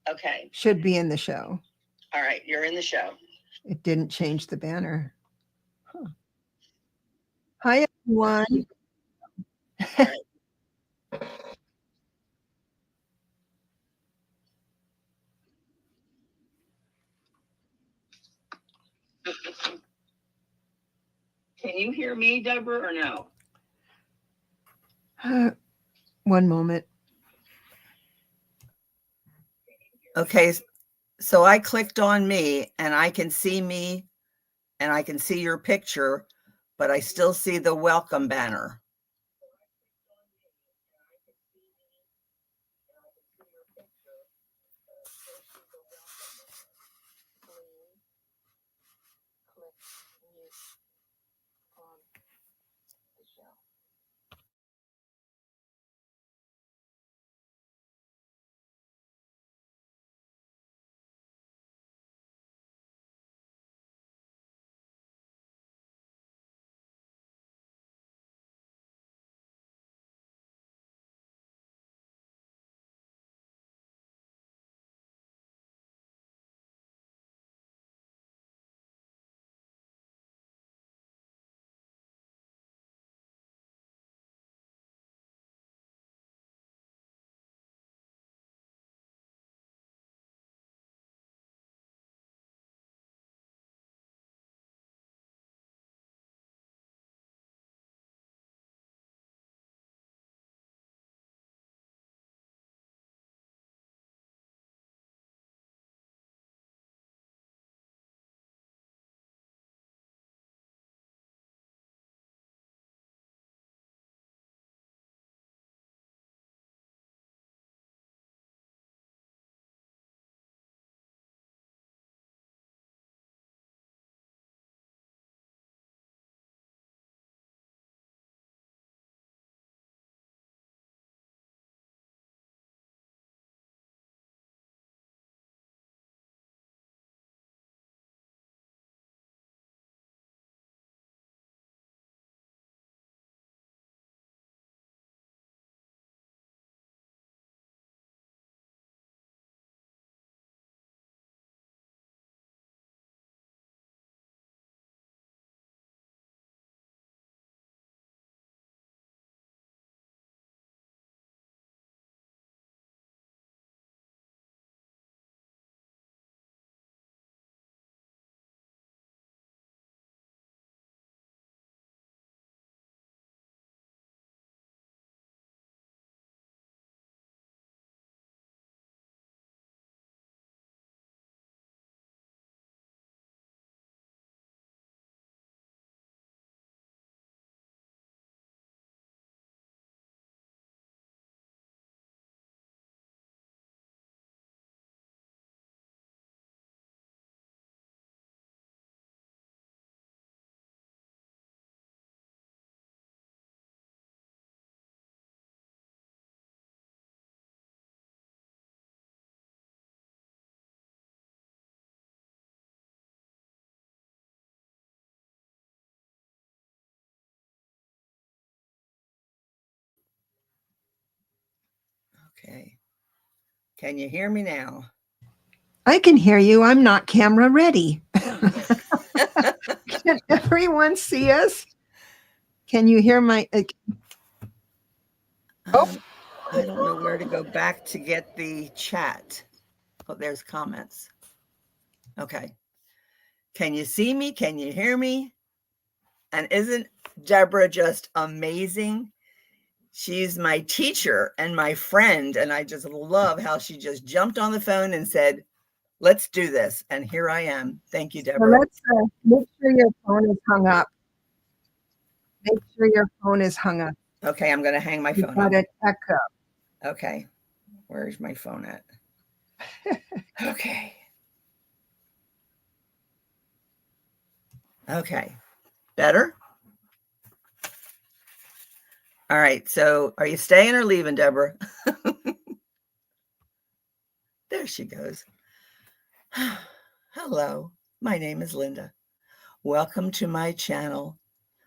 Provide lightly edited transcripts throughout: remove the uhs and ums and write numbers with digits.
Okay. Should be in the show. All right. You're in the show. It didn't change the banner. Huh. Hi, everyone. All right. Can you hear me, Deborah, or no? One moment. Okay, so I clicked on me and I can see me and I can see your picture, but I still see the welcome banner. Okay. Can you hear me now? I can hear you. I'm not camera ready. Can everyone see us? Can you hear my? I don't know where to go back to get the chat. Oh, there's comments. Okay. Can you see me? Can you hear me? And isn't Deborah just amazing? She's my teacher and my friend, and I just love how she just jumped on the phone and said, let's do this. And here I am. Thank you, So Deborah. let's make sure your phone is hung up. Make sure your phone is hung up. Okay, I'm going to hang my phone up. Got an echo. Okay, where's my phone at? Okay. Okay, better? All right, so are you staying or leaving, Deborah? There she goes. Hello, my name is Linda. Welcome to my channel.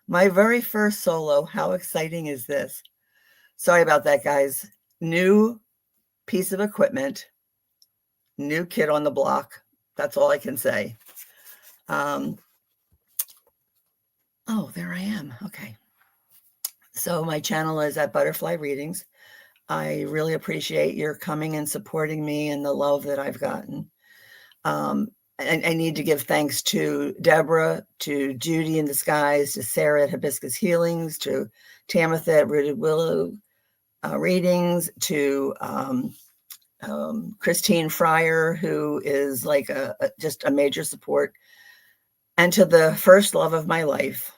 My very first solo. How exciting is this? Sorry about that, guys. New piece of equipment. new kid on the block. That's all I can say. Oh, there I am. Okay. So my channel is at Butterfly Readings. I really appreciate your coming and supporting me and the love that I've gotten. And I need to give thanks to Deborah, to Judy in the Skies, to Sarah at Hibiscus Healings, to Tamitha at Rooted Willow Readings, to Christine Fryer, who is like just a major support, and to the first love of my life,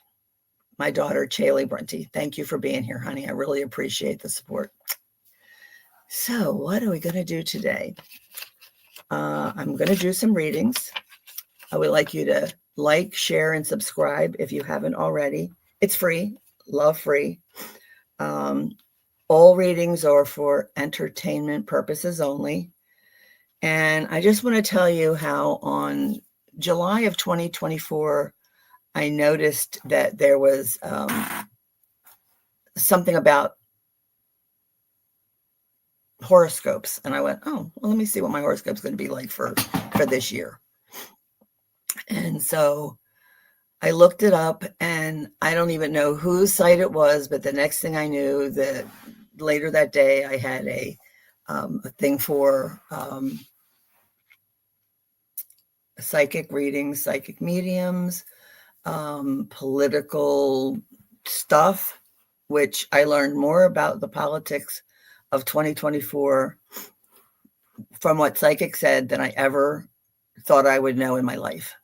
my daughter, Chaley Brunty. Thank you for being here, honey. I really appreciate the support. So what are we going to do today? I'm going to do some readings. I would like you to like, share, and subscribe if you haven't already. It's free, love free. All readings are for entertainment purposes only. And I just want to tell you how on July of 2024, I noticed that there was something about horoscopes. And I went, oh, well, let me see what my horoscope is going to be like for this year. And so I looked it up, and I don't even know whose site it was, but the next thing I knew, that later that day I had a thing for psychic readings, psychic mediums, political stuff, which I learned more about the politics of 2024 from what psychic said than I ever thought I would know in my life.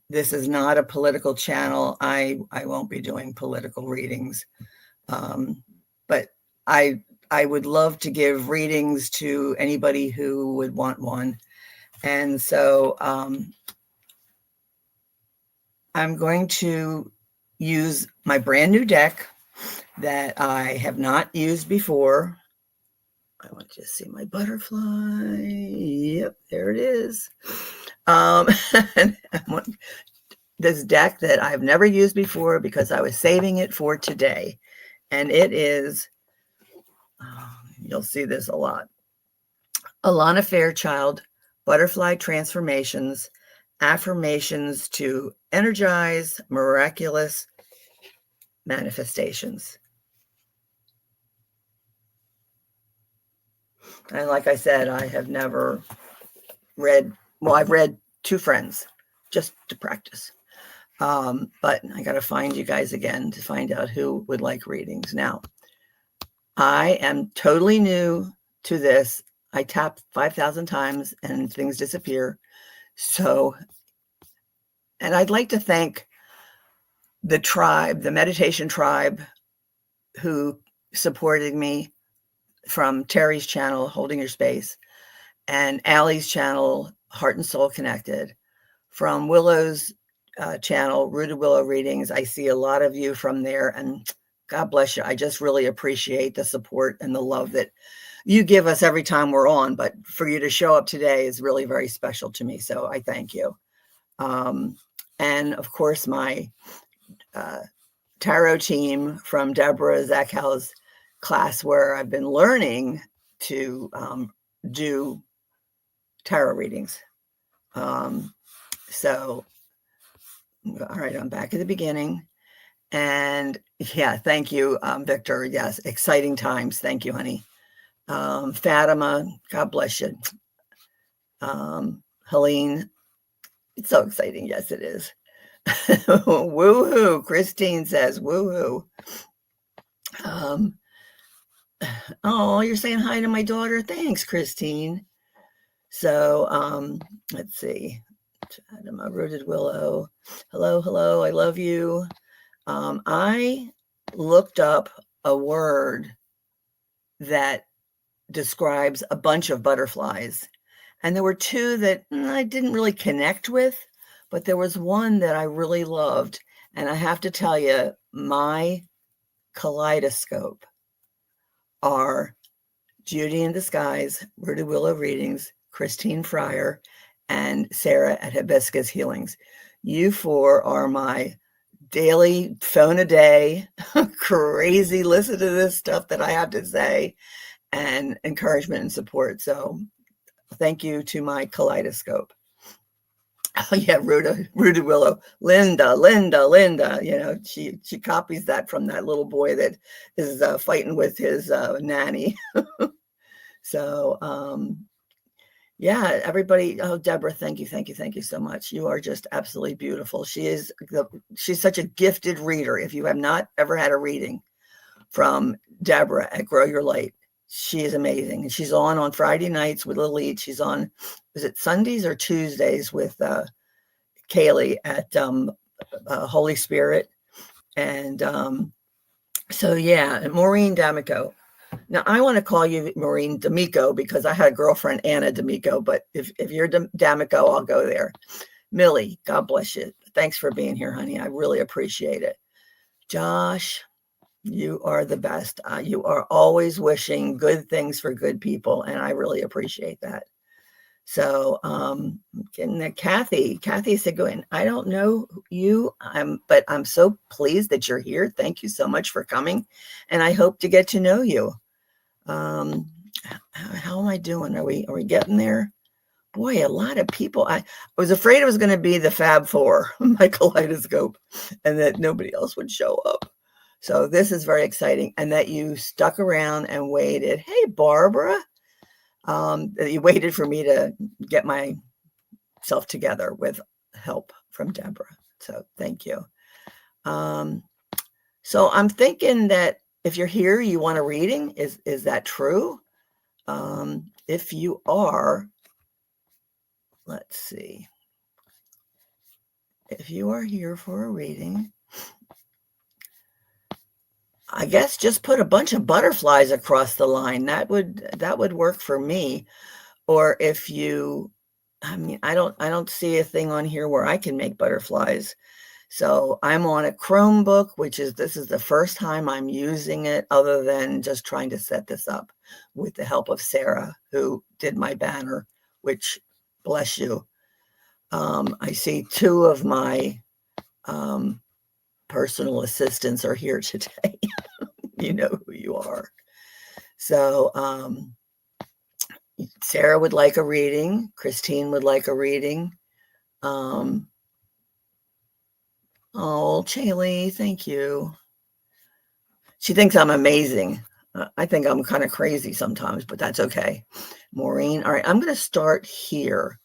This is not a political channel. I won't be doing political readings. But I would love to give readings to anybody who would want one. And so I'm going to use my brand new deck that I have not used before. I want you to see my butterfly. Yep, there it is. This deck that I've never used before because I was saving it for today. And it is, you'll see this a lot. Alana Fairchild, Butterfly Transformations, Affirmations to Energize Miraculous Manifestations. And like I said, I have never read, well, I've read two friends just to practice. But I got to find you guys again to find out who would like readings. Now, I am totally new to this. I tap 5,000 times and things disappear. So, and I'd like to thank the tribe, the meditation tribe, who supported me, from Terry's channel, Holding Your Space, and Allie's channel, Heart and Soul Connected, from Willow's channel, Rooted Willow Readings. I see a lot of you from there, and God bless you. I just really appreciate the support and the love that you give us every time we're on, but for you to show up today is really very special to me. So I thank you. And of course, my tarot team from Deborah Zakhow's class, where I've been learning to do tarot readings. So, all right, I'm back at the beginning. And yeah, thank you, Victor. Yes, exciting times. Thank you, honey. Fatima, God bless you. Helene, it's so exciting. Yes, it is. Woohoo. Christine says, woohoo. Oh, you're saying hi to my daughter. Thanks, Christine. So, let's see. Fatima, Rooted Willow. Hello, hello. I love you. I looked up a word that describes a bunch of butterflies, and there were two that I didn't really connect with, but there was one that I really loved. And I have to tell you, my kaleidoscope are Judy in the Skies, Rooted Willow Readings, Christine Fryer, and Sarah at Hibiscus Healings. You four are my daily phone a day, crazy listen to this stuff that I have to say, and encouragement and support. So thank you to my kaleidoscope. Oh yeah, Rudy Willow, Linda. You know, she copies that from that little boy that is fighting with his nanny. So yeah, everybody. Oh, Deborah, thank you so much. You are just absolutely beautiful. She's such a gifted reader. If you have not ever had a reading from Deborah at Grow Your Light, she is amazing. And she's on Friday nights with Lilith. She's on, is it Sundays or Tuesdays with Kaylee at Holy Spirit. And so, yeah, Maureen D'Amico. Now, I want to call you Maureen D'Amico because I had a girlfriend, Anna D'Amico, but if you're D'Amico, I'll go there. Millie, God bless you. Thanks for being here, honey. I really appreciate it. Josh, you are the best. You are always wishing good things for good people, and I really appreciate that. So, and Kathy said, "Go in. I don't know you, but I'm so pleased that you're here. Thank you so much for coming, and I hope to get to know you. How am I doing? Are we getting there? Boy, a lot of people. I was afraid it was going to be the Fab Four, my kaleidoscope, and that nobody else would show up. So this is very exciting, and that you stuck around and waited. Hey, Barbara. You waited for me to get myself together with help from Deborah. So thank you. So I'm thinking that if you're here, you want a reading. Is that true? If you are, let's see. If you are here for a reading, I guess just put a bunch of butterflies across the line. That would work for me. Or if you, I mean, I don't see a thing on here where I can make butterflies. So I'm on a Chromebook, this is the first time I'm using it other than just trying to set this up with the help of Sarah, who did my banner, which bless you. I see two of my personal assistants are here today. You know who you are. So Sarah would like a reading. Christine would like a reading. Oh, Chaley, thank you. She thinks I'm amazing. I think I'm kind of crazy sometimes, but that's okay. Maureen, all right, I'm going to start here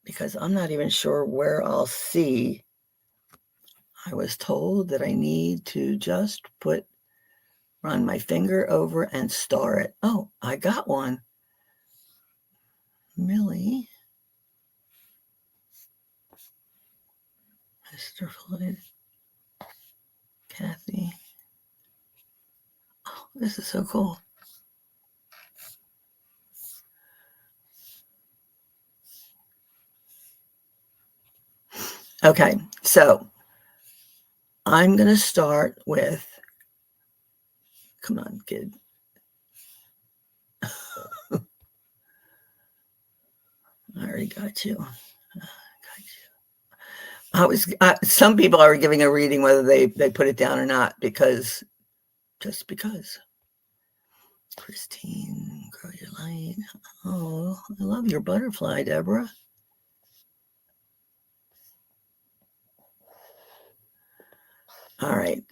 because I'm not even sure where I'll see. I was told that I need to just run my finger over and star it. Oh, I got one. Millie. Mr. Floyd. Kathy. Oh, this is so cool. Okay, so I'm going to start with, come on, kid. I already got you. Some people are giving a reading whether they put it down or not just because. Christine, Grow Your Light. Oh, I love your butterfly, Deborah. All right.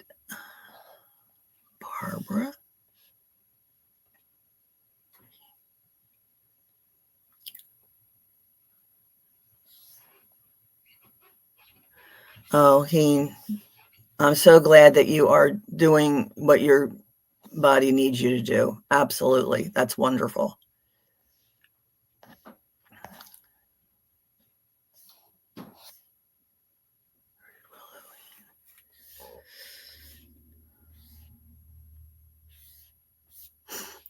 Barbara. Oh, I'm so glad that you are doing what your body needs you to do. Absolutely. That's wonderful.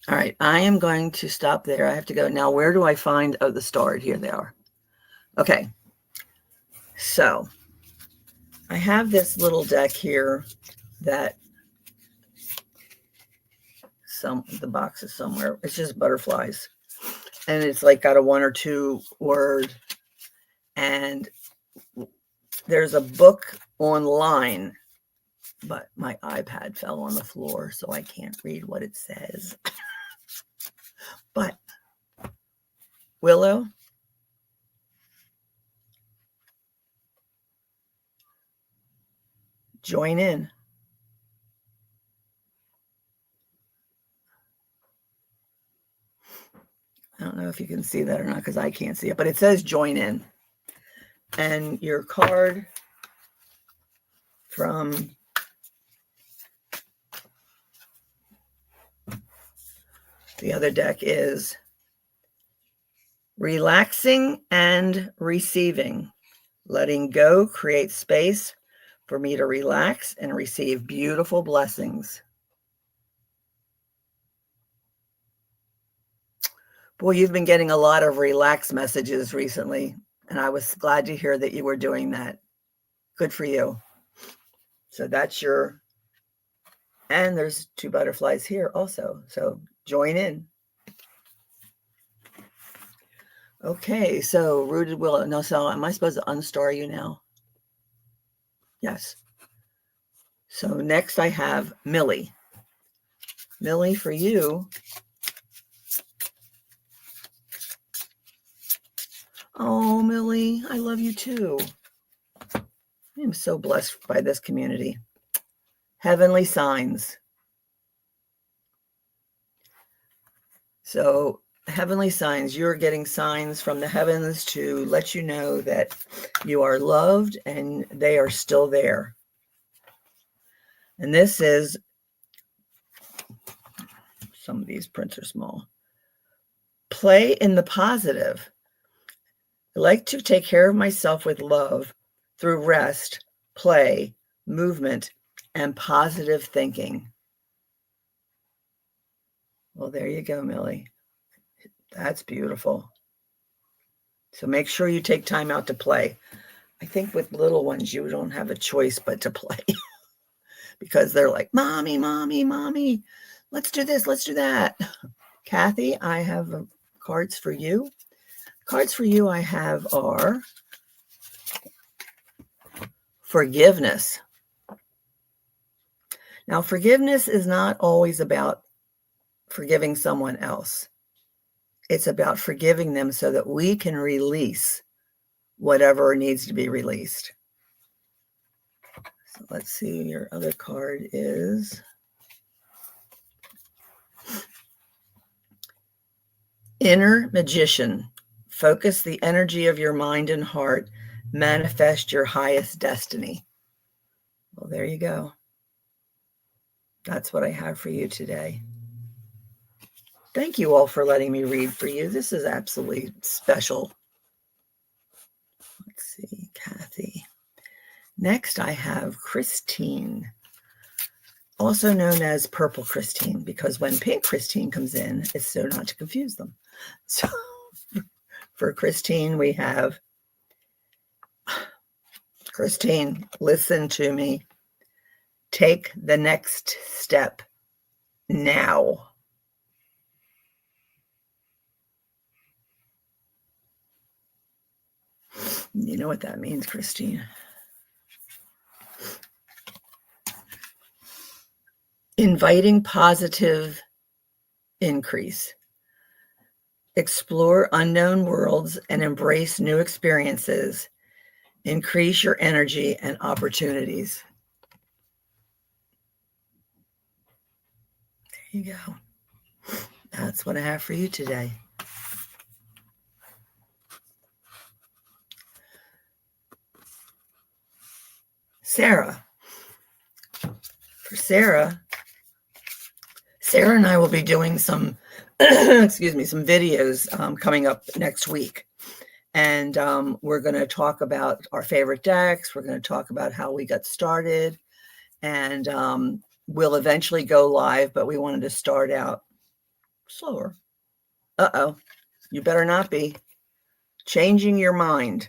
All right, I am going to stop there. I have to go. Now, where do I find the star? Here they are. Okay. So I have this little deck here that the box is somewhere. It's just butterflies. And it's like got a 1 or 2 word. And there's a book online, but my iPad fell on the floor, so I can't read what it says. But Willow, join in. I don't know if you can see that or not because I can't see it, but it says join in. And your card from the other deck is relaxing and receiving. Letting go creates space for me to relax and receive beautiful blessings. Boy, you've been getting a lot of relax messages recently, and I was glad to hear that you were doing that. Good for you. So that's your, and there's 2 butterflies here also. So join in. Okay, so rooted willow. No, so am I supposed to unstar you now? Yes. So next I have Millie. Millie, for you. Oh, Millie, I love you too. I am so blessed by this community. Heavenly signs. So heavenly signs, you're getting signs from the heavens to let you know that you are loved and they are still there. And this is, some of these prints are small. Play in the positive. I like to take care of myself with love through rest, play, movement, and positive thinking. Well, there you go, Millie. That's beautiful. So make sure you take time out to play. I think with little ones, you don't have a choice but to play because they're like, mommy, mommy, mommy, let's do this, let's do that. Kathy, I have cards for you. Cards for you I have are forgiveness. Now, forgiveness is not always about forgiving someone else. It's about forgiving them so that we can release whatever needs to be released. So let's see, your other card is Inner Magician. Focus the energy of your mind and heart. Manifest your highest destiny. Well, there you go. That's what I have for you today. Thank you all for letting me read for you. This is absolutely special. Let's see, Kathy. Next, I have Christine, also known as Purple Christine, because when Pink Christine comes in, it's so not to confuse them. So for Christine, we have, Christine, listen to me. Take the next step now. You know what that means, Christine. Inviting positive increase. Explore unknown worlds and embrace new experiences. Increase your energy and opportunities. There you go. That's what I have for you today. Sarah. For Sarah and I will be doing some, excuse me, some videos coming up next week. And we're going to talk about our favorite decks. We're going to talk about how we got started. And we'll eventually go live, but we wanted to start out slower. Uh-oh, you better not be. Changing your mind.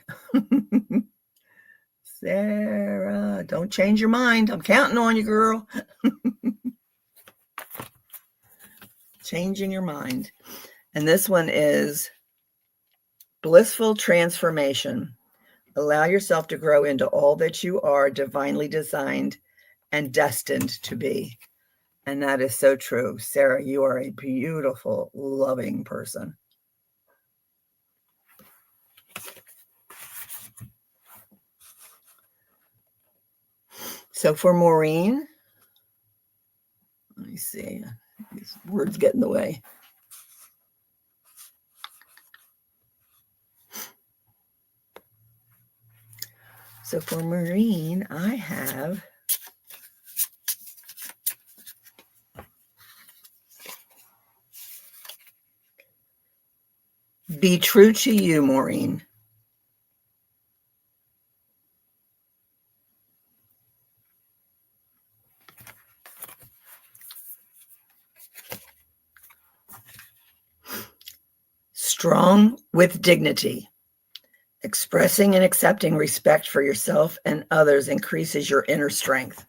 Sarah, don't change your mind. I'm counting on you, girl. Changing your mind. And this one is blissful transformation. Allow yourself to grow into all that you are divinely designed and destined to be. And that is so true. Sarah, you are a beautiful, loving person. So for Maureen, let me see. These words get in the way. So for Maureen, I have be true to you, Maureen. Strong with dignity. Expressing and accepting respect for yourself and others increases your inner strength.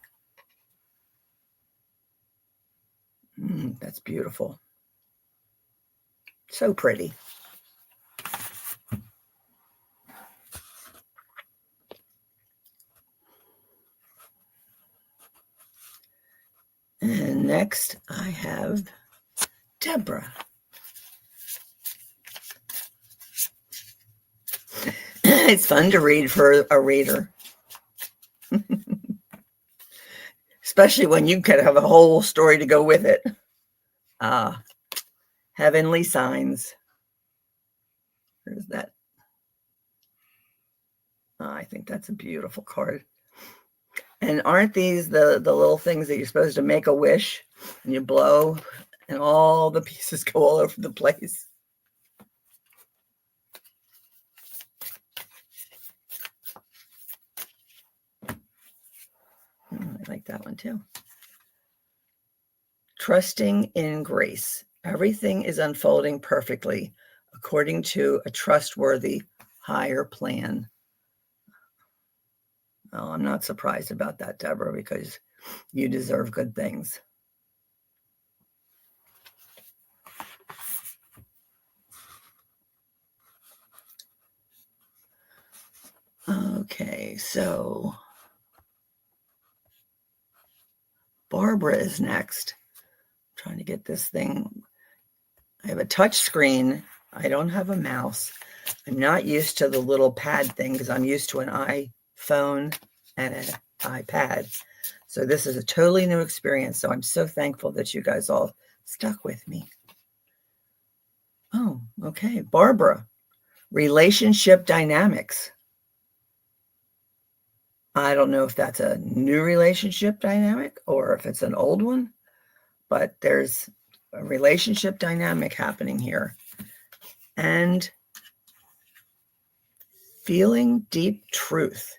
That's beautiful. So pretty. And next I have Deborah. It's fun to read for a reader. Especially when you could have a whole story to go with it. Heavenly signs. There's that. I think that's a beautiful card. And aren't these the little things that you're supposed to make a wish and you blow and all the pieces go all over the place? I like that one too. Trusting in grace. Everything is unfolding perfectly according to a trustworthy higher plan. Oh, I'm not surprised about that, Deborah, because you deserve good things. Okay, so Barbara is next. I'm trying to get this thing. I have a touch screen. I don't have a mouse. I'm not used to the little pad thing because I'm used to an iPhone and an iPad. So this is a totally new experience. So I'm so thankful that you guys all stuck with me. Oh, okay. Barbara, relationship dynamics. I don't know if that's a new relationship dynamic or if it's an old one, but there's a relationship dynamic happening here. And feeling deep truth.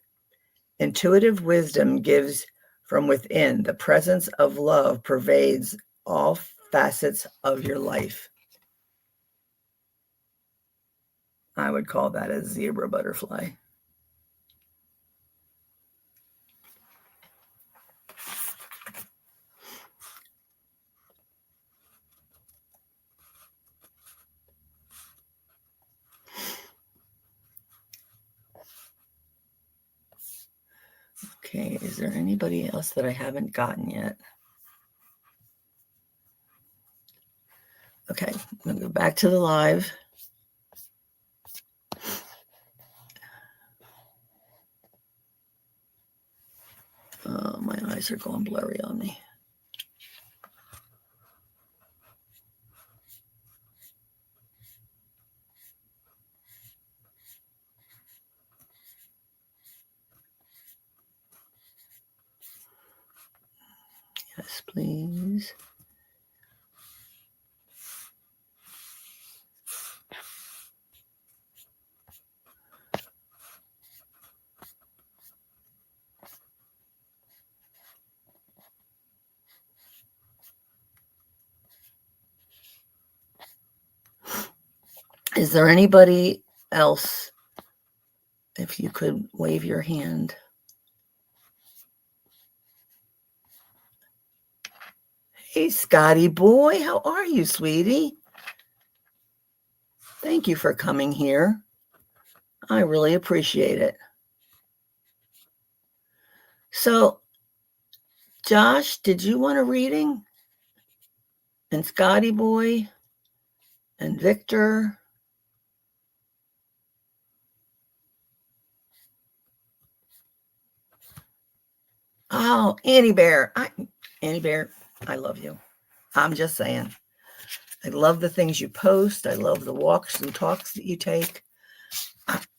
Intuitive wisdom gives from within. The presence of love pervades all facets of your life. I would call that a zebra butterfly. Okay, is there anybody else that I haven't gotten yet? Okay, I'm going to go back to the live. Oh, my eyes are going blurry on me. Yes, please. Is there anybody else? If you could wave your hand. Hey, Scotty boy, how are you, sweetie? Thank you for coming here. I really appreciate it. So, Josh, did you want a reading? and Scotty Boy and Victor. Oh, Annie Bear. Annie Bear, I love you. I'm just saying. I love the things you post. I love the walks and talks that you take.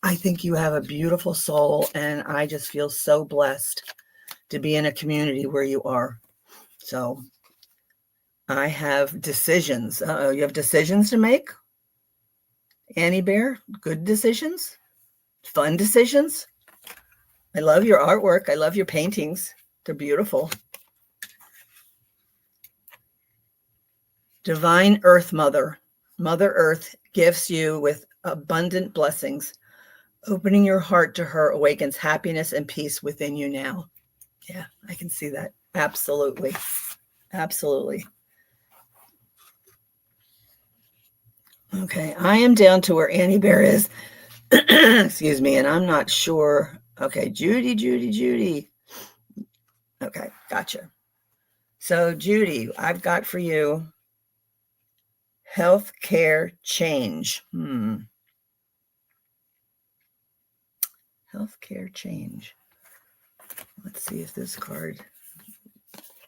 I think you have a beautiful soul, and I just feel so blessed to be in a community where you are. So I have decisions. You have decisions to make? Annie Bear, good decisions? Fun decisions? I love your artwork. I love your paintings. They're beautiful. Divine Earth Mother. Mother Earth gifts you with abundant blessings. Opening your heart to her awakens happiness and peace within you now. Yeah, I can see that. Absolutely. Absolutely. Okay, I am down to where Annie Bear is. Excuse me, and I'm not sure. Okay, Judy. Okay, gotcha. So, Judy, I've got for you healthcare change. Healthcare change. Let's see if this card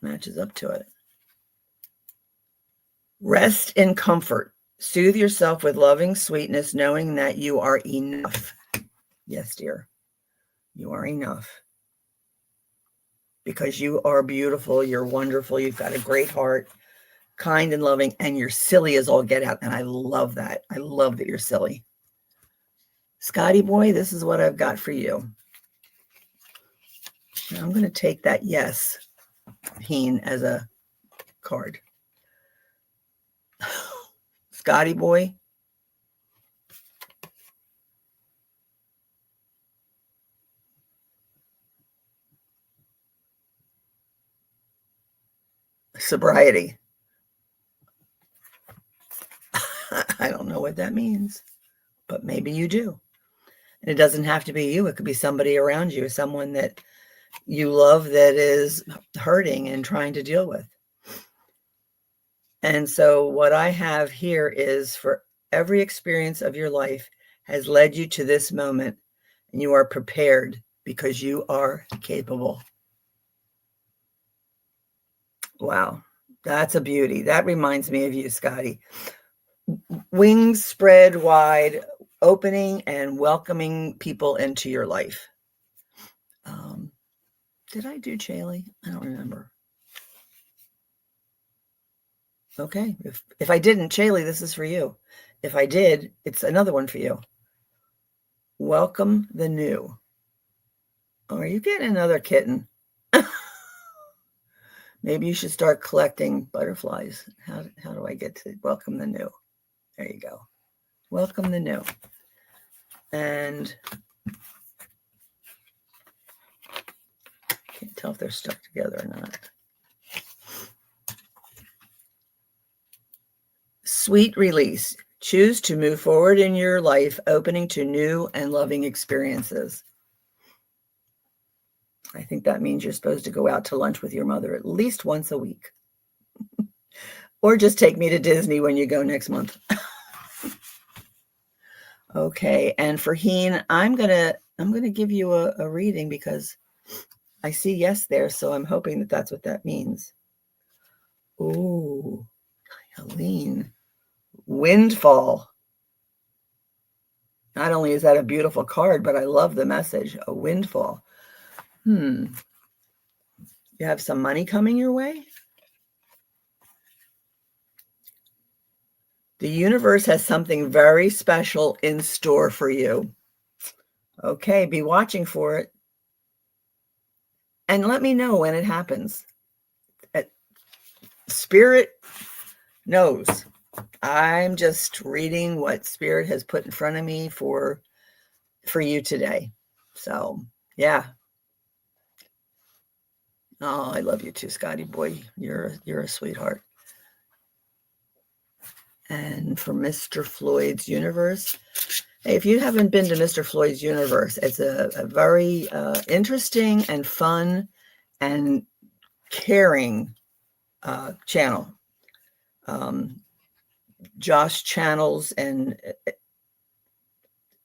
matches up to it. Rest in comfort. Soothe yourself with loving sweetness, knowing that you are enough. Yes, dear. You are enough. Because you are beautiful. You're wonderful. You've got a great heart, kind and loving, and you're silly as all get out. And I love that. I love that you're silly. Scotty Boy, this is what I've got for you. Now I'm going to take that yes, Heen, as a card. Scotty Boy. Sobriety. I don't know what that means, but maybe you do. And it doesn't have to be you. It could be somebody around you, someone that you love that is hurting and trying to deal with. And so what I have here is, for every experience of your life has led you to this moment, and you are prepared because you are capable. Wow, that's a beauty. That reminds me of you, Scotty. Wings spread wide, opening and welcoming people into your life. Did I do Chaley? I don't remember. Okay, if I didn't, Chaley, this is for you. If I did, it's another one for you. Welcome the new. Oh, are you getting another kitten? Maybe you should start collecting butterflies. How do I get to welcome the new? There you go. Welcome the new. And can't tell if they're stuck together or not. Sweet release. Choose to move forward in your life, opening to new and loving experiences. I think that means you're supposed to go out to lunch with your mother at least once a week. Or just take me to Disney when you go next month. Okay, and for Heen, I'm gonna give you a reading because I see yes there, so I'm hoping that that's what that means. Ooh, Helene. Windfall. Not only is that a beautiful card, but I love the message. A windfall. You have some money coming your way? The universe has something very special in store for you. Okay, be watching for it. And let me know when it happens. Spirit knows. I'm just reading what Spirit has put in front of me for you today. So, yeah. Oh, I love you too, Scotty boy. You're a sweetheart. And for Mr. Floyd's Universe, hey, if you haven't been to Mr. Floyd's Universe, it's a very interesting and fun and caring channel. Josh channels, and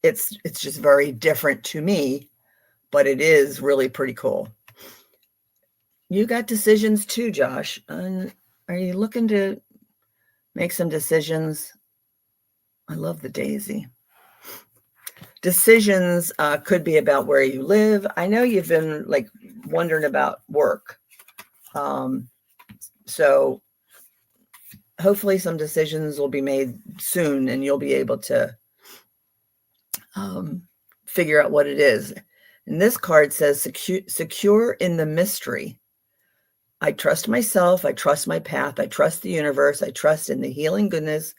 it's just very different to me, but it is really pretty cool. You got decisions too, Josh. And are you looking to make some decisions? I love the daisy. Decisions could be about where you live. I know you've been like wondering about work. So hopefully some decisions will be made soon and you'll be able to figure out what it is. And this card says secure in the mystery. I trust myself. I trust my path. I trust the universe. I trust in the healing goodness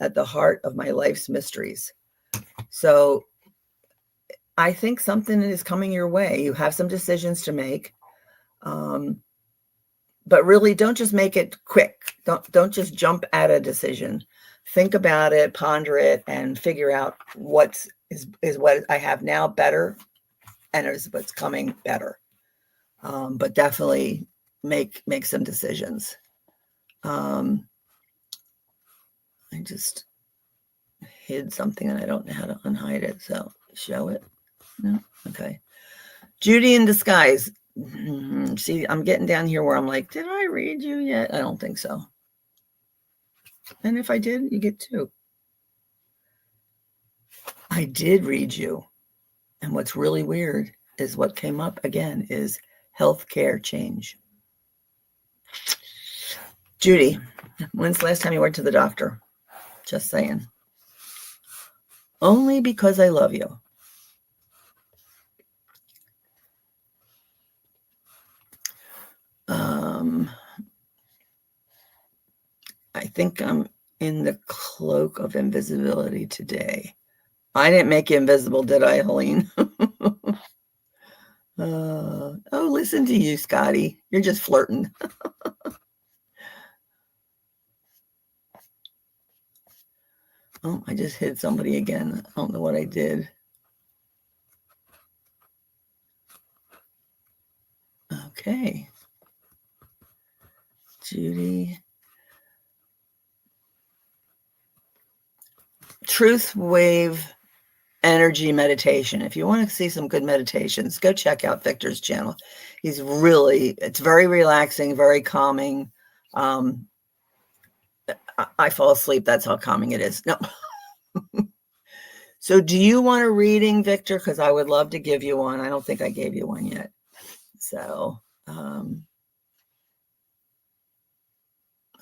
at the heart of my life's mysteries. So I think something is coming your way. You have some decisions to make. But really don't just make it quick. Don't just jump at a decision. Think about it, ponder it, and figure out what is what I have now better and is what's coming better. But definitely make some decisions. I just hid something and I don't know how to unhide it. So show it. No? Okay. Judy in disguise. See, I'm getting down here where I'm like, did I read you yet? I don't think so. And if I did, you get 2. I did read you. And what's really weird is what came up again is healthcare change. Judy, when's the last time you went to the doctor? Just saying. Only because I love you. I think I'm in the cloak of invisibility today. I didn't make you invisible, did I, Helene? Oh, listen to you, Scotty. You're just flirting. Oh, I just hit somebody again. I don't know what I did. Okay. Judy. Truth Wave Energy Meditation. If you want to see some good meditations, go check out Victor's channel. It's very relaxing, very calming. I fall asleep. That's how calming it is. No. So do you want a reading, Victor? Because I would love to give you one. I don't think I gave you one yet. So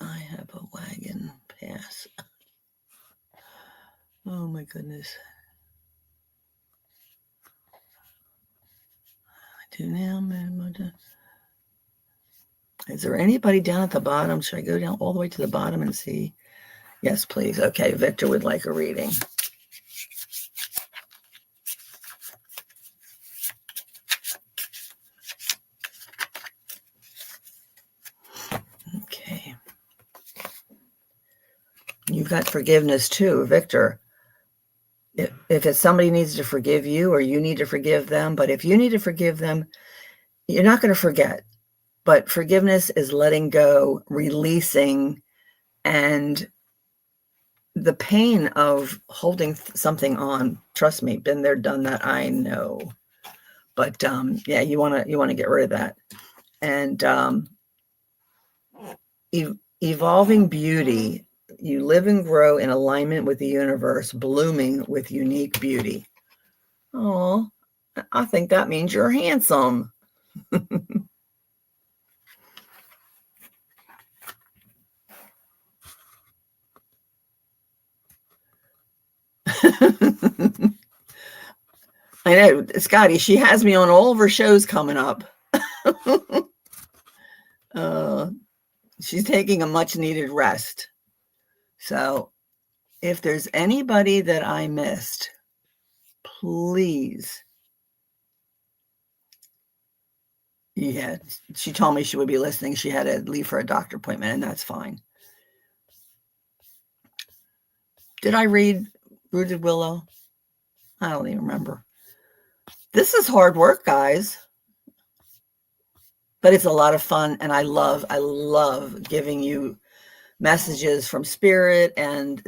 I have a wagon pass. Oh my goodness. I do now. Is there anybody down at the bottom? Should I go down all the way to the bottom and see? Yes, please. Okay, Victor would like a reading. Okay. You've got forgiveness too, Victor. If it's somebody needs to forgive you or you need to forgive them, but if you need to forgive them, you're not going to forget. But forgiveness is letting go, releasing, and the pain of holding something on. Trust me, been there, done that. I know. But yeah, you want to get rid of that. And evolving beauty. You live and grow in alignment with the universe, blooming with unique beauty. Oh, I think that means you're handsome. I know, Scotty, she has me on all of her shows coming up. She's taking a much needed rest. So if there's anybody that I missed, please. Yeah, she told me she would be listening. She had to leave for a doctor appointment, and that's fine. Did I read Rooted Willow? I don't even remember. This is hard work, guys. But it's a lot of fun, and I love giving you messages from spirit and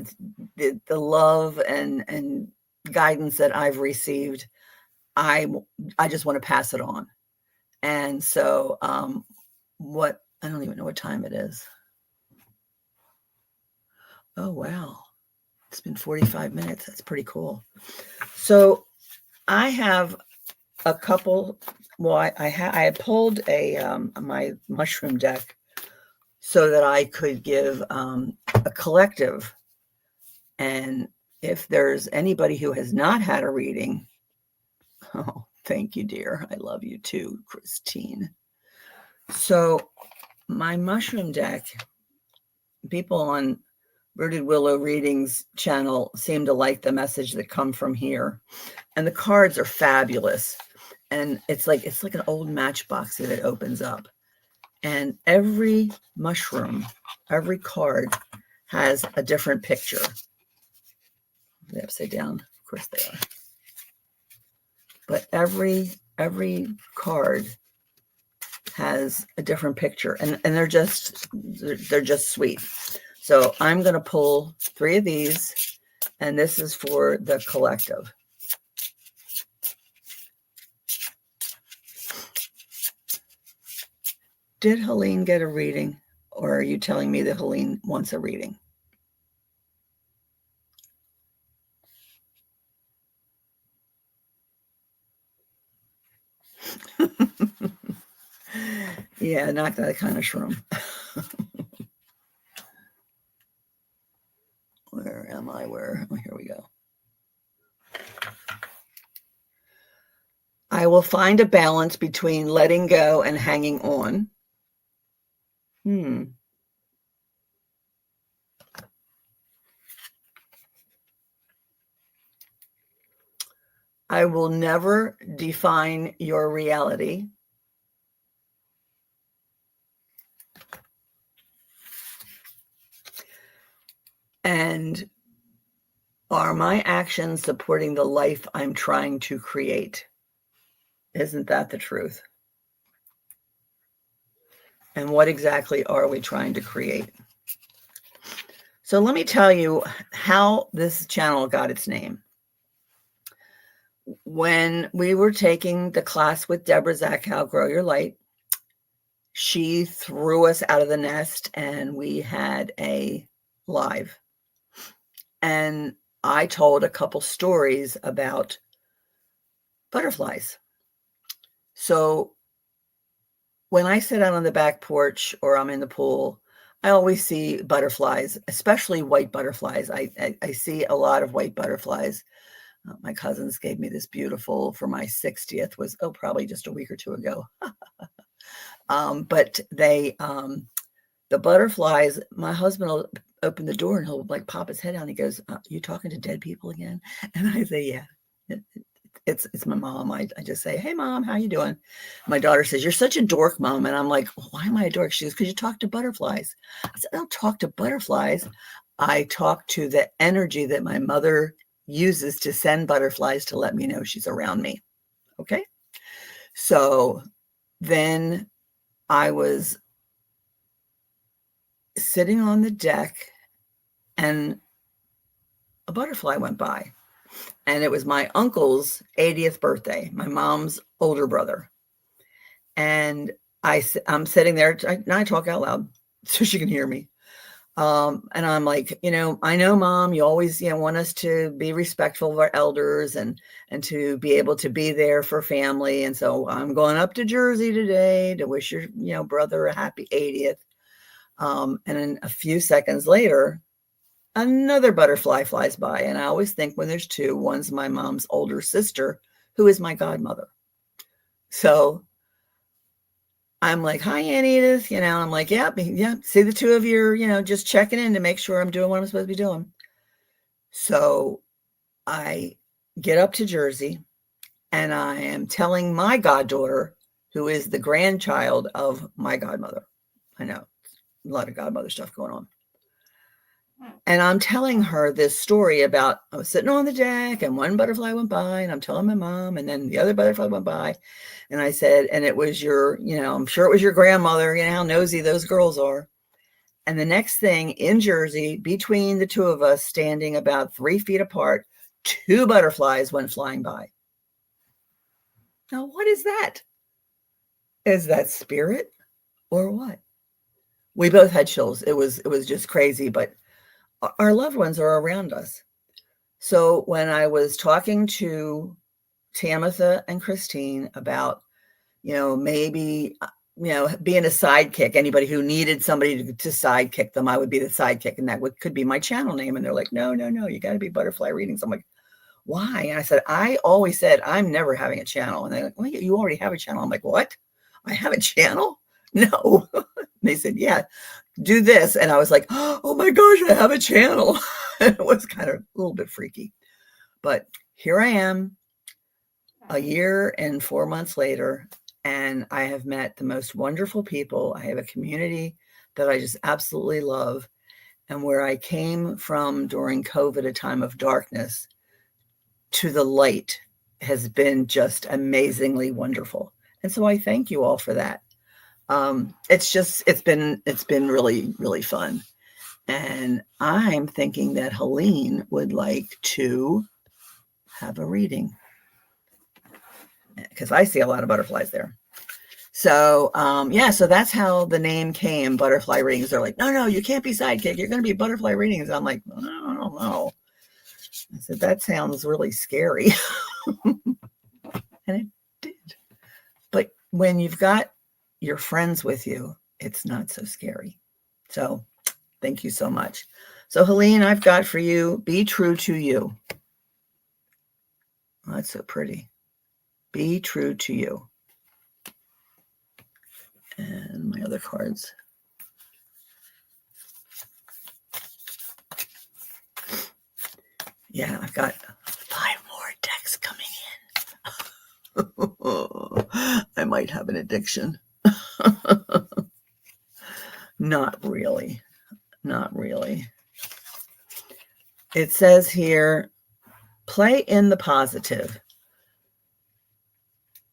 the love and guidance that I've received, I just want to pass it on. And so I don't even know what time it is. Oh, wow. It's been 45 minutes. That's pretty cool. So I have a couple, well, I had pulled my mushroom deck so that I could give a collective. And if there's anybody who has not had a reading, oh, thank you, dear. I love you too, Christine. So my mushroom deck, people on Rooted Willow Readings channel seem to like the message that come from here. And the cards are fabulous. And it's like an old matchbox that it opens up. And every mushroom, every card has a different picture. They're upside down. Of course they are. But every card has a different picture. And they're just sweet. So I'm going to pull 3 of these, and this is for the collective. Did Helene get a reading, or are you telling me that Helene wants a reading? Yeah, not that kind of shroom. Where am I? Oh, here we go. I will find a balance between letting go and hanging on. I will never define your reality. And are my actions supporting the life I'm trying to create? Isn't that the truth? And what exactly are we trying to create? So let me tell you how this channel got its name. When we were taking the class with Deborah Zachow, Grow Your Light, she threw us out of the nest and we had a live. And I told a couple stories about butterflies. So when I sit out on the back porch or I'm in the pool, I always see butterflies, especially white butterflies. I see a lot of white butterflies. My cousins gave me this beautiful for my 60th, was probably just a week or two ago. But they, the butterflies, my husband will open the door and he'll like pop his head out and he goes, you talking to dead people again? And I say, yeah, it's my mom. I just say, hey mom, how you doing? My daughter says, you're such a dork, mom. And I'm like, why am I a dork? She goes, because you talk to butterflies. I said, I don't talk to butterflies. I talk to the energy that my mother uses to send butterflies to let me know she's around me. Okay. So then I was sitting on the deck and a butterfly went by, and it was my uncle's 80th birthday, my mom's older brother. And I'm sitting there, I talk out loud so she can hear me. And I'm like, I know mom, you always, want us to be respectful of our elders and to be able to be there for family. And so I'm going up to Jersey today to wish your, brother a happy 80th. And then a few seconds later, another butterfly flies by. And I always think when there's two, one's my mom's older sister, who is my godmother. So I'm like, hi, Aunt Edith. I'm like, yeah, see the two of you, just checking in to make sure I'm doing what I'm supposed to be doing. So I get up to Jersey and I am telling my goddaughter, who is the grandchild of my godmother. I know, a lot of godmother stuff going on. And I'm telling her this story about, I was sitting on the deck and one butterfly went by and I'm telling my mom, and then the other butterfly went by. And I said, and it was your, I'm sure it was your grandmother, how nosy those girls are. And the next thing, in Jersey, between the two of us, standing about 3 feet apart, 2 butterflies went flying by. Now, what is that? Is that spirit or what? We both had chills. It was just crazy, but our loved ones are around us. So when I was talking to Tamitha and Christine about, maybe, being a sidekick, anybody who needed somebody to sidekick them, I would be the sidekick, and that could be my channel name. And they're like, no, you got to be Butterfly Readings. I'm like, why? And I said, I always said, I'm never having a channel. And they're like, well, you already have a channel. I'm like, what? I have a channel? No. They said, yeah, do this. And I was like, oh my gosh, I have a channel. It was kind of a little bit freaky. But here I am, a year and 4 months later, and I have met the most wonderful people. I have a community that I just absolutely love. And where I came from during COVID, a time of darkness, to the light has been just amazingly wonderful. And so I thank you all for that. It's been really, really fun. And I'm thinking that Helene would like to have a reading, because I see a lot of butterflies there. So, so that's how the name came, Butterfly Readings. They're like, no, you can't be sidekick. You're going to be Butterfly Readings. I'm like, I don't know. I said, that sounds really scary. And it did. But when you've got your friends with you, it's not so scary. So thank you so much. So Helene, I've got for you, be true to you. Oh, that's so pretty. Be true to you. And my other cards. Yeah, I've got 5 more decks coming in. I might have an addiction. Not really. It says here, play in the positive.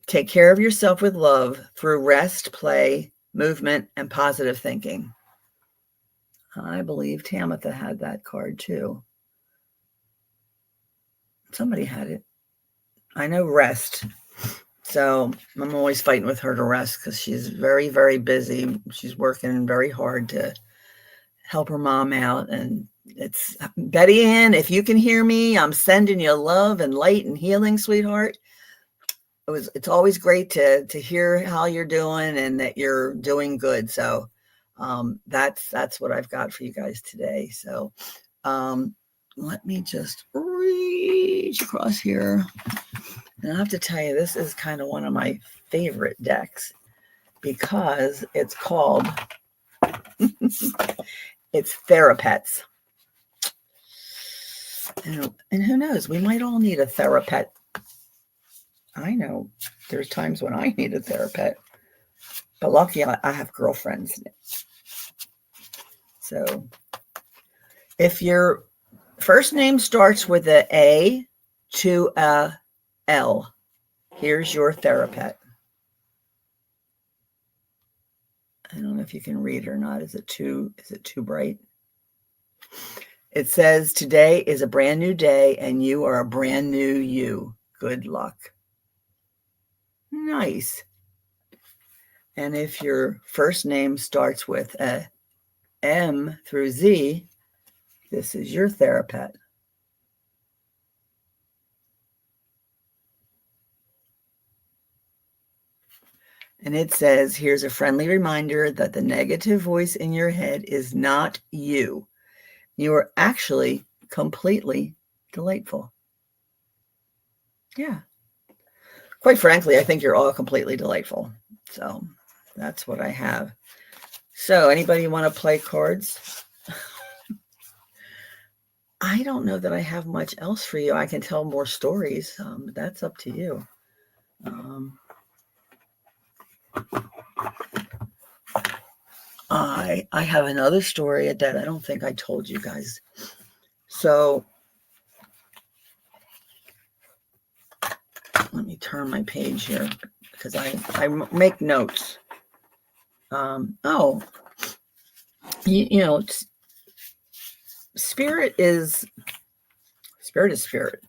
Take care of yourself with love through rest, play, movement, and positive thinking. I believe Tamitha had that card too. Somebody had it. I know rest. So I'm always fighting with her to rest because she's very, very busy. She's working very hard to help her mom out. And it's Betty Ann, if you can hear me, I'm sending you love and light and healing, sweetheart. It's always great to hear how you're doing and that you're doing good. So that's what I've got for you guys today. So let me just reach across here. And I have to tell you, this is kind of one of my favorite decks because it's called, it's Therapets. And who knows, we might all need a Therapet. I know there's times when I need a Therapet, but lucky I have girlfriends. So if your first name starts with an A to a L, here's your Therapet. I don't know if you can read or not. Is it too bright? It says, today is a brand new day and you are a brand new you. Good luck. Nice. And if your first name starts with a M through Z, this is your Therapet. And it says, here's a friendly reminder that the negative voice in your head is not you. You are actually completely delightful. Yeah. Quite frankly, I think you're all completely delightful. So that's what I have. So anybody want to play cards? I don't know that I have much else for you. I can tell more stories. That's up to you. I have another story that I don't think I told you guys. So let me turn my page here because I make notes. And you know, spirit is spirit.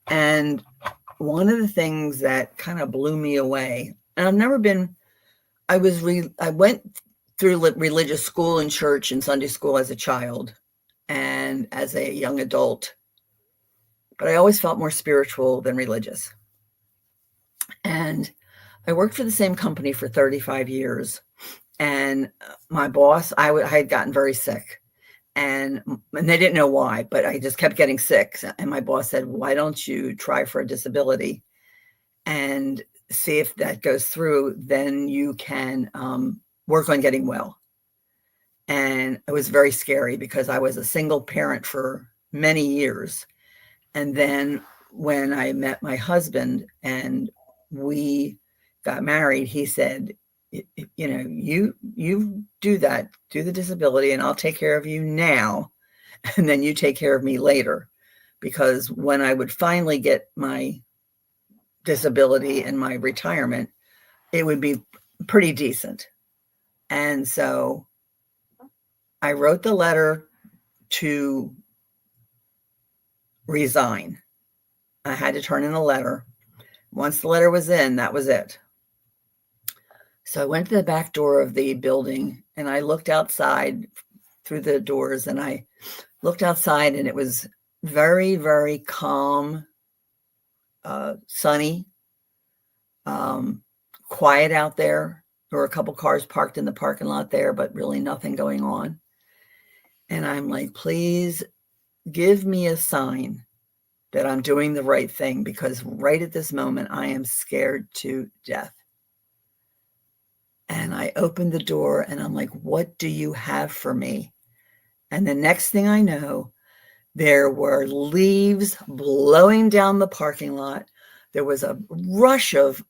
And one of the things that kind of blew me away, and I've never been, I went through religious school and church and Sunday school as a child and as a young adult, but I always felt more spiritual than religious. And I worked for the same company for 35 years. And my boss, I had gotten very sick, and they didn't know why, but I just kept getting sick. And my boss said, why don't you try for a disability and see if that goes through? Then you can work on getting well. And it was very scary because I was a single parent for many years. And then when I met my husband and we got married, he said, you know, you do that, do the disability, and I'll take care of you now. And then you take care of me later. Because when I would finally get my disability and my retirement, it would be pretty decent. And so I wrote the letter to resign. I had to turn in a letter. Once the letter was in, that was it. So I went to the back door of the building and I looked outside through the doors, and I looked outside, and it was very, very calm, sunny, quiet out there. There were a couple cars parked in the parking lot there, but really nothing going on. And I'm like, please give me a sign that I'm doing the right thing, because right at this moment, I am scared to death. And I opened the door and I'm like, what do you have for me? And the next thing I know, there were leaves blowing down the parking lot. There was a rush of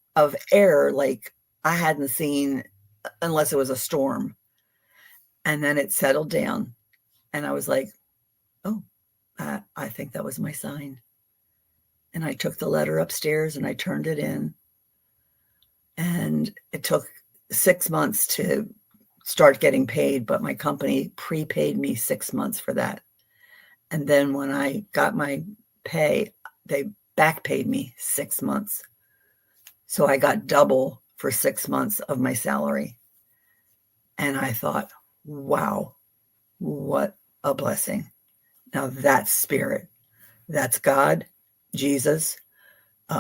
air like I hadn't seen unless it was a storm. And then it settled down. And I was like, oh, I think that was my sign. And I took the letter upstairs and I turned it in. And it took 6 months to start getting paid, but my company prepaid me 6 months for that. And then when I got my pay, they back paid me 6 months. So I got double for 6 months of my salary. And I thought, wow, what a blessing. Now that's spirit. That's God, Jesus,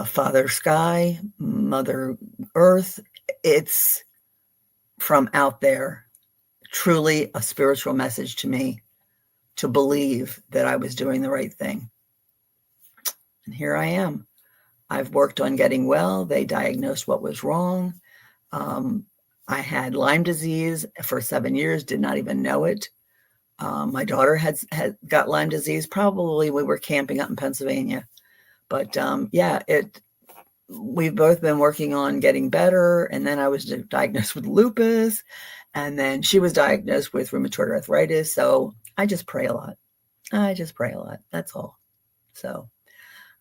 Father Sky, Mother Earth. It's from out there, truly a spiritual message to me to believe that I was doing the right thing. And here I am. I've worked on getting well. They diagnosed what was wrong. I had Lyme disease for 7 years, did not even know it. My daughter had got Lyme disease. Probably we were camping up in Pennsylvania. But yeah, we've both been working on getting better. And then I was diagnosed with lupus. And then she was diagnosed with rheumatoid arthritis. So I just pray a lot. That's all. So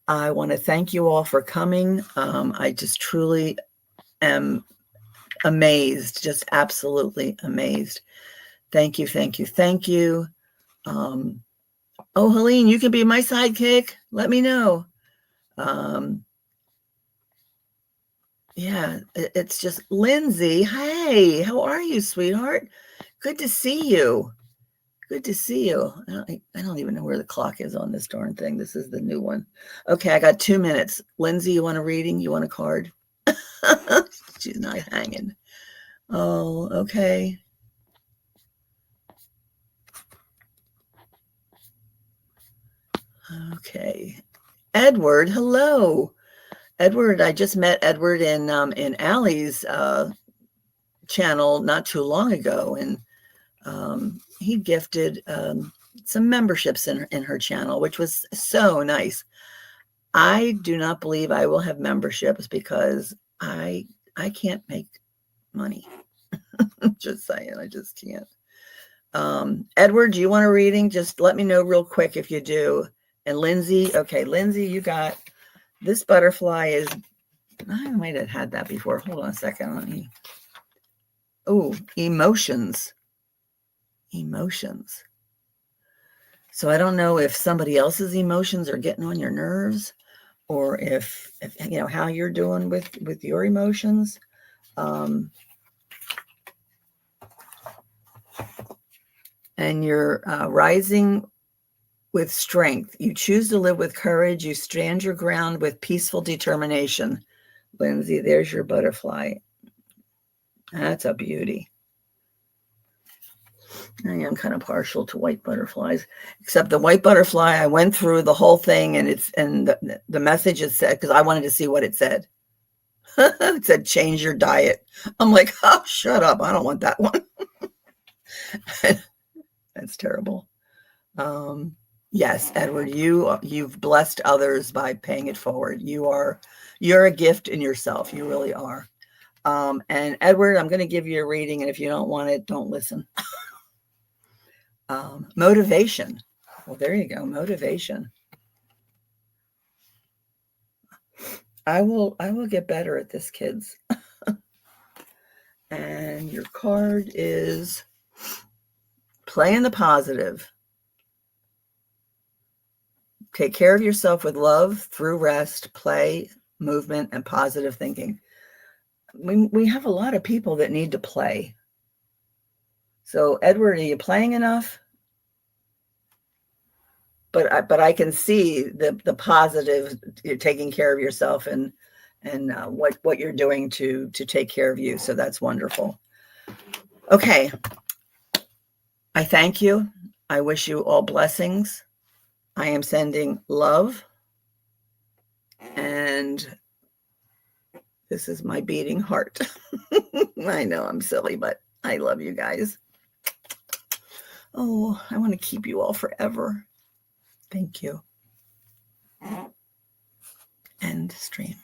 I want to thank you all for coming. I just truly am amazed, just absolutely amazed. Thank you, thank you, thank you. Oh, Helene, you can be my sidekick. Let me know. Yeah, it's just Lindsay. Hey, how are you, sweetheart? Good to see you. Good to see you. I don't even know where the clock is on this darn thing. This is the new one. Okay, I got 2 minutes. Lindsay, you want a reading? You want a card? She's not hanging. Oh, okay. Okay. Edward, hello. Edward, I just met Edward in Allie's channel not too long ago, and he gifted some memberships in her channel, which was so nice. I do not believe I will have memberships because I can't make money. Just saying, I just can't. Edward, do you want a reading? Just let me know real quick if you do. And Lindsay, okay, Lindsay, you got this butterfly is, I might have had that before. Hold on a second. Oh, emotions. emotions. So I don't know if somebody else's emotions are getting on your nerves, or if you know how you're doing with your emotions. And you're rising with strength. You choose to live with courage. You stand your ground with peaceful determination. Lindsay, there's your butterfly. That's a beauty. I am kind of partial to white butterflies, except the white butterfly, I went through the whole thing, and the message it said, because I wanted to see what it said. It said, change your diet. I'm like, oh, shut up. I don't want that one. That's terrible. Yes, Edward, you've blessed others by paying it forward. You're a gift in yourself. You really are. And Edward, I'm going to give you a reading, and if you don't want it, don't listen. Motivation. Well, there you go. Motivation. I will get better at this, kids. And your card is play in the positive. Take care of yourself with love through rest, play, movement, and positive thinking. We have a lot of people that need to play. So, Edward, are you playing enough? But I can see the positive. You're taking care of yourself and what you're doing to take care of you. So that's wonderful. Okay. I thank you. I wish you all blessings. I am sending love. And this is my beating heart. I know I'm silly, but I love you guys. Oh, I want to keep you all forever. Thank you. End stream.